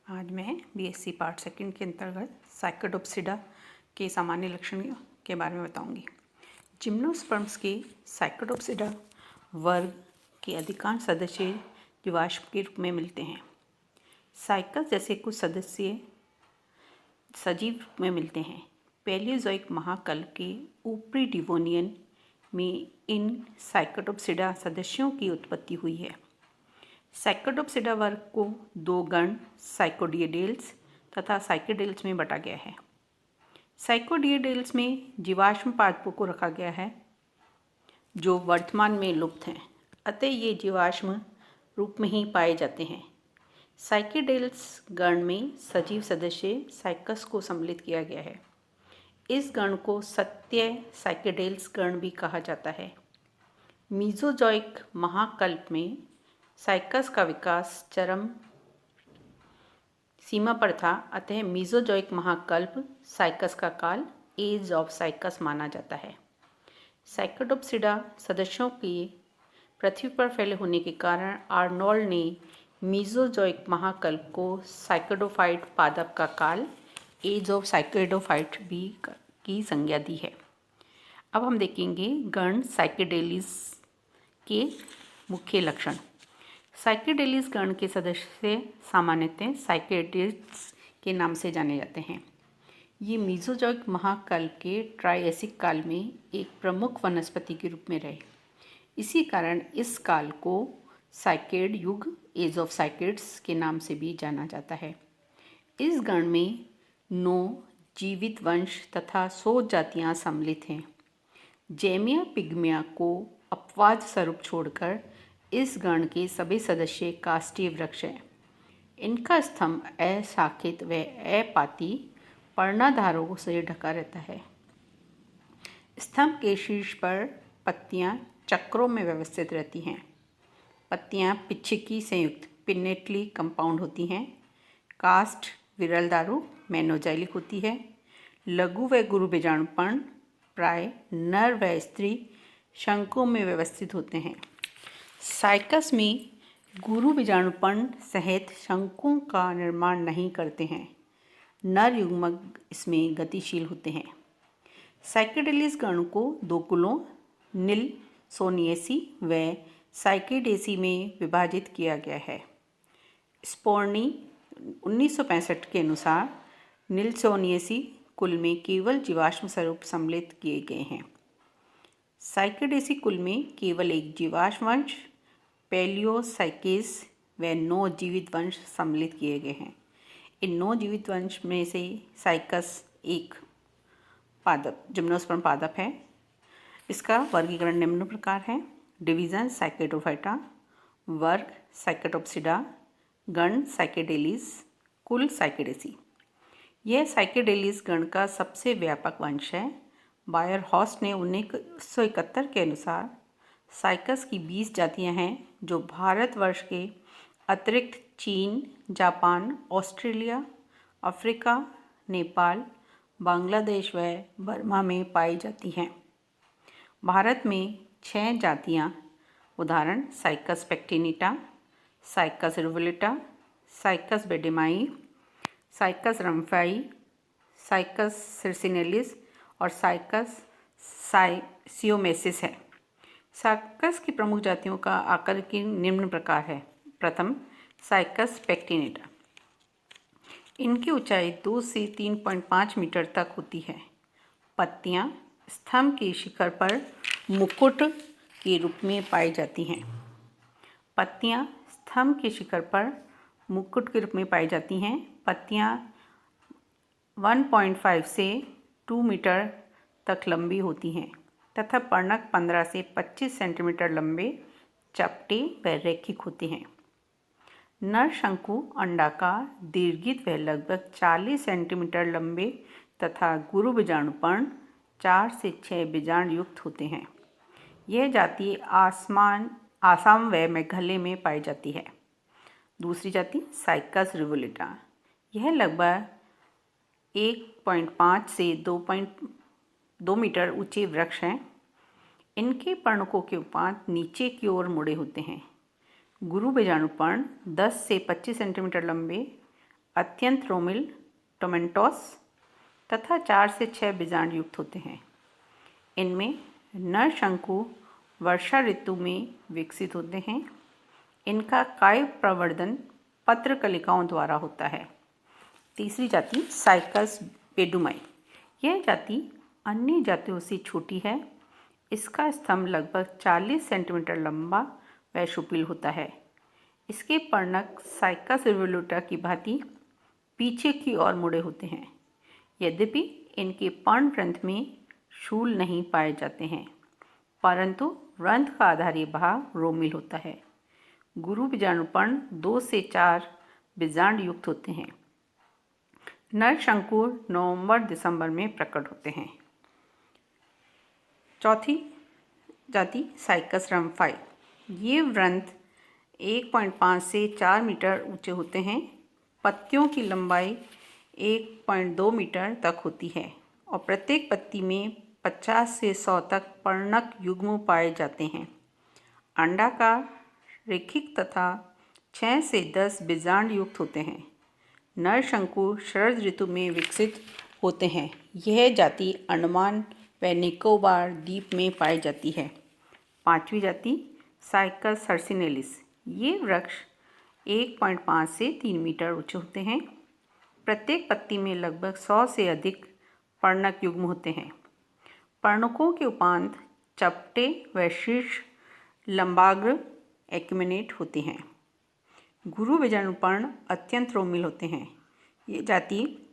आज मैं BSc part second के अंतर्गत साइकोडोप्सिडा के सामान्य लक्षण के बारे में बताऊंगी। जिम्नोस्पर्म्स के साइकोडोप्सिडा वर्ग के अधिकांश सदस्य जीवाश्म के रूप में मिलते हैं। साइकस जैसे कुछ सदस्य सजीव रूप में मिलते हैं। पैलियोजोइक महाकल्प के ऊपरी डिवोनियन में इन साइकोडोप्सिडा सदस्यों की उत्पत्ति हुई है। साइकोडोप्सिडा वर्ग को दो गण साइकोडिएडेल्स तथा साइकेडेल्स में बांटा गया है। साइकोडिएडेल्स में जीवाश्म पादपों को रखा गया है जो वर्तमान में लुप्त हैं, अतः ये जीवाश्म रूप में ही पाए जाते हैं। साइकेडेल्स गण में सजीव सदस्य साइकस को सम्मिलित किया गया है। इस गण को सत्य साइकेडेल्स गण भी कहा जाता है। मीजोजोइक महाकल्प में साइकस का विकास चरम सीमा पर था, अतः मीजोजोइक महाकल्प साइकस का काल एज ऑफ साइकस माना जाता है। साइकोडोप्सिडा सदस्यों के पृथ्वी पर फैले होने के कारण आर्नोल्ड ने मीजोजोइक महाकल्प को साइकोडोफाइट पादप का काल एज ऑफ साइकोडोफाइट भी की संज्ञा दी है। अब हम देखेंगे गण साइकेडेलीज के मुख्य लक्षण। साइकेडेलीज गण के सदस्य सामान्यतः साइकेडेल्स के नाम से जाने जाते हैं। ये मीजोजोइक महाकल्प के ट्राइएसिक काल में एक प्रमुख वनस्पति के रूप में रहे। इसी कारण इस काल को साइकेड युग एज ऑफ साइकेड्स के नाम से भी जाना जाता है। इस गण में 9 जीवित वंश तथा 100 जातियाँ सम्मिलित हैं। जेमिया पिग्मिया को अपवाद स्वरूप छोड़कर इस गण के सभी सदस्य काष्ठीय वृक्ष हैं। इनका स्तंभ अशाखित व अपाती पर्णाधारों से ढका रहता है। स्तंभ के शीर्ष पर पत्तियां चक्रों में व्यवस्थित रहती हैं। पत्तियां पिच्छिकी संयुक्त पिन्नेटली कंपाउंड होती हैं। काष्ठ विरल दारू मेनोजाइलिक होती है। लघु व गुरु बीजाणुपर्ण प्राय नर व स्त्री शंकुओं में व्यवस्थित होते हैं। साइकस में गुरु बीजाणुपर्ण सहित शंकुओं का निर्माण नहीं करते हैं। नर युग्मक इसमें गतिशील होते हैं। साइकेडेलीज गण को दो कुलों निल्सोनिएसी व साइकेडेसी में विभाजित किया गया है। स्पोर्नी 1965 के अनुसार निल्सोनिएसी कुल में केवल जीवाश्म स्वरूप सम्मिलित किए गए हैं। साइकेडेसी कुल में केवल एक जीवाश्म वंश पैलियोसाइकेस व 9 जीवित वंश सम्मिलित किए गए हैं। इन 9 जीवित वंश में से साइकस एक पादप जिम्नोस्पर्म पादप है। इसका वर्गीकरण निम्न प्रकार है। डिवीजन साइकेडोफाइटा, वर्ग साइकोडोप्सिडा, गण साइकेडेलीज, कुल साइकेडेसी। यह साइकेडेलीज गण का सबसे व्यापक वंश है। बायर हॉस्ट ने 1971 के अनुसार साइकस की 20 जातियां हैं जो भारतवर्ष के अतिरिक्त चीन, Japan, Australia, Africa, Nepal, Bangladesh व बर्मा में पाई जाती हैं। भारत में 6 जातियां उदाहरण Cycas pectinata, Cycas revoluta, Cycas beddomei, Cycas rumphii, Cycas circinalis और साइकस साइसियोमेसिस है। साइकस की प्रमुख जातियों का आकार की निम्न प्रकार है। प्रथम साइकस पेक्टिनिटा। इनकी ऊंचाई 2 से 3.5 मीटर तक होती है। पत्तियां स्तंभ के शिखर पर मुकुट के रूप में पाई जाती हैं। पत्तियां स्तंभ के शिखर पर मुकुट के रूप में पाई जाती हैं। पत्तियां 1.5 से 2 मीटर तक लंबी होती हैं तथा पर्णक 15 से 25 सेंटीमीटर लंबे, चपटे व रैखिक होते हैं। नर शंकु अंडाकार, दीर्घित व लगभग 40 सेंटीमीटर लंबे तथा गुरु बीजाणुपर्ण 4 से 6 बीजाणु युक्त होते हैं। यह जाति आसाम व मेघालय में पाई जाती है। दूसरी जाति साइकस रिवुलेटा। यह लगभग 1.5 से 2 मीटर ऊंचे वृक्ष हैं। इनके पर्णकों के उपांत नीचे की ओर मुड़े होते हैं। गुरु बीजाणुपर्ण 10 से 25 सेंटीमीटर लंबे, अत्यंत रोमिल टोमेंटोस तथा 4 से 6 बीजांड युक्त होते हैं। इनमें नर शंकु वर्षा ऋतु में विकसित होते हैं। इनका काय प्रवर्धन पत्र कलिकाओं द्वारा होता है। तीसरी जाति साइकस पेडुमाई। यह जाति अन्य जातियों से छोटी है। इसका स्तंभ लगभग 40 सेंटीमीटर लंबा व शुपिल होता है। इसके पर्णक साइकस रिवोल्यूटा की भांति पीछे की ओर मुड़े होते हैं। यद्यपि इनके पर्णवृंत में शूल नहीं पाए जाते हैं, परंतु वृंत का आधारीय भाग रोमिल होता है। गुरु बीजाणुपर्ण 2 से 4 बीजांड युक्त होते हैं। नर शंकुर नवंबर-दिसंबर में प्रकट होते हैं। चौथी जाति साइकस रम्फाई। ये वृंत 1.5 से 4 मीटर ऊंचे होते हैं। पत्तियों की लंबाई 1.2 मीटर तक होती है और प्रत्येक पत्ती में 50 से 100 तक पर्णक युग्म पाए जाते हैं। अंडाकार, रेखिक तथा 6 से 10 बीजांड युक्त होते हैं। नर शंकु शरद ऋतु में विकसित होते हैं। यह जाति अंडमान व निकोबार द्वीप में पाई जाती है। पांचवी जाति साइकस हर्सिनेलिस। ये वृक्ष 1.5 से 3 मीटर ऊंचे होते हैं। प्रत्येक पत्ती में लगभग 100 से अधिक पर्णक युग्म होते हैं। पर्णकों के उपांत चपटे व शीर्ष लंबाग्र एक्यूमिनेट होते हैं। गुरु बीजाणुपर्ण अत्यंत रोमिल होते हैं। ये जाति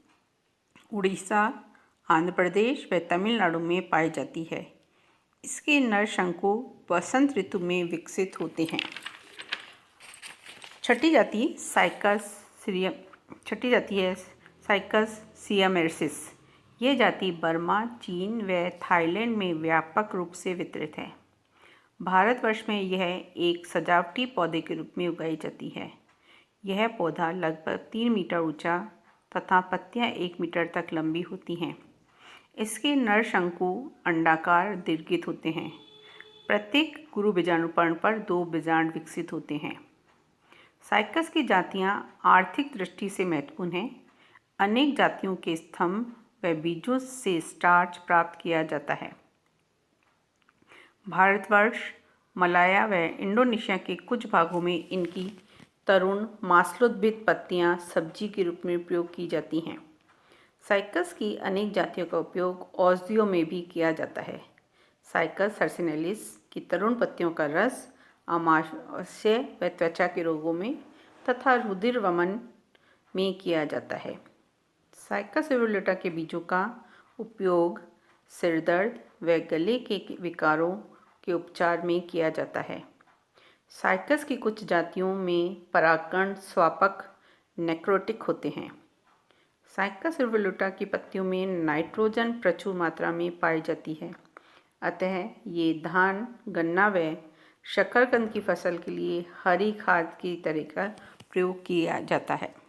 उड़ीसा, आंध्र प्रदेश व तमिलनाडु में पाई जाती है। इसके नर शंकु वसंत ऋतु में विकसित होते हैं। छठी जाति है साइकस सियामेरिसिस। यह जाति बर्मा, चीन व थाईलैंड में व्यापक रूप से वितरित है। भारतवर्ष में यह एक सजावटी पौधे के रूप में उगाई जाती है। यह पौधा लगभग 3 मीटर ऊंचा तथा पत्तियां 1 मीटर तक लंबी होती हैं। इसके नर शंकु अंडाकार दीर्घित होते हैं। प्रत्येक गुरु बीजाणुपर्ण पर 2 बीजांड विकसित होते हैं। साइकस की जातियां आर्थिक दृष्टि से महत्वपूर्ण हैं। अनेक जातियों के स्तंभ व बीजों से स्टार्च प्राप्त किया जाता है। भारतवर्ष, मलाया व इंडोनेशिया के कुछ भागों में इनकी तरुण मांसलोद्भिद पत्तियां सब्जी के रूप में प्रयोग की जाती हैं। साइकस की अनेक जातियों का उपयोग औषधियों में भी किया जाता है। साइकस हर्सिनेलिस की तरुण पत्तियों का रस आमाशय व त्वचा के रोगों में तथा रुधिर वमन में किया जाता है। साइकस रिवोल्यूटा के बीजों का उपयोग सिरदर्द व गले के विकारों के उपचार में किया जाता है। साइकस की कुछ जातियों में परागकण स्वापक नेक्रोटिक होते हैं। साइकस रिवोल्यूटा की पत्तियों में नाइट्रोजन प्रचुर मात्रा में पाई जाती है, अतः ये धान, गन्ना व शकरकंद की फसल के लिए हरी खाद की तरह का प्रयोग किया जाता है।